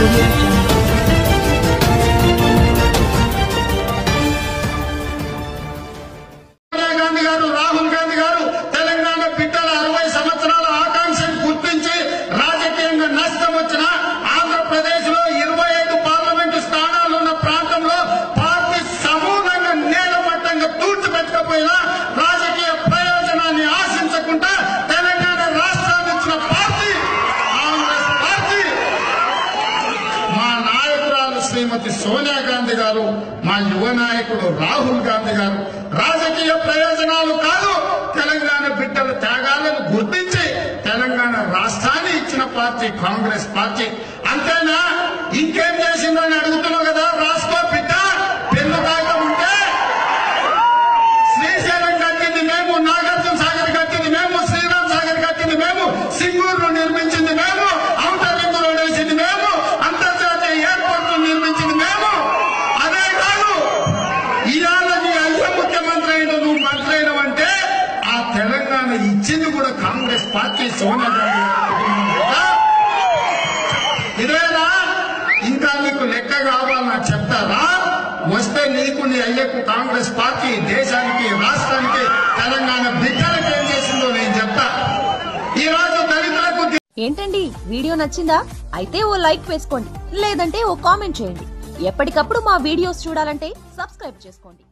Audio Jungle. Rahul Gandhi గారు తెలంగాణ బిడ్డల 60 సంవత్సరాల ఆకాంక్షను గుర్తించి రాజకీయంగా నష్టం వచ్చిన ఆంధ్రప్రదేశ్ లో 25 పార్లమెంటు స్థానాలు ఉన్న ప్రాంతంలో పార్టీ సమూలంగా నేలమట్టంగా తూర్చిపెట్టకపోయినా రాజకీయ ప్రయోజనాన్ని ఆశించకుండా తెలంగాణ రాష్ట్రాన్ని ఇచ్చిన పార్టీ కాంగ్రెస్ పార్టీ. మా నాయకురాలు శ్రీమతి సోనియా గాంధీ గారు, మా యువ నాయకుడు రాహుల్ గాంధీ గారు రాజకీయ ప్రయోజనాలు కాదు, తెలంగాణ బిడ్డల త్యాగాలను గుర్తించి తెలంగాణ రాష్ట్రాన్ని ఇచ్చిన పార్టీ కాంగ్రెస్ పార్టీ. అంతేనా? ఇంకేం చేసిందో అని అడుగుతున్నావు కదా. రాసుకో బిడ్డ, పెన్ను కాగితం ఉంటే శ్రీశైలం కట్టింది మేము, నాగార్జున సాగర్ కట్టింది మేము, శ్రీరామ్ సాగర్ కట్టింది మేము, సింగూరు నిర్మించింది మేము, ఔటర్ రింగ్ రోడ్ వేసింది మేము, అంతర్జాతీయ ఎయిర్పోర్ట్ నిర్మించింది మేము. అదే కాదు, ఇవాళ నీ అయ్య ముఖ్యమంత్రి అయిన నువ్వు మంత్రి అయినవంటే ఆ తెలంగాణ ఇచ్చింది కూడా కాంగ్రెస్ పార్టీ, సోనియా గాంధీ. ఇదేనా? ఇంకా నీకు లెక్క కావాలన్నా చెప్తారా? వస్తే నీకు నీ అయ్యకు కాంగ్రెస్ పార్టీ దేశానికి, రాష్ట్రానికి, తెలంగాణ బిడ్డలకు ఏం చేసిందో నేను చెప్తా. ఈ రోజు దళితులకు ఏంటండి వీడియో నచ్చిందా? అయితే ఓ లైక్ వేసుకోండి, లేదంటే ఓ కామెంట్ చేయండి. ఎప్పటికప్పుడు మా వీడియోస్ చూడాలంటే సబ్స్క్రైబ్ చేసుకోండి.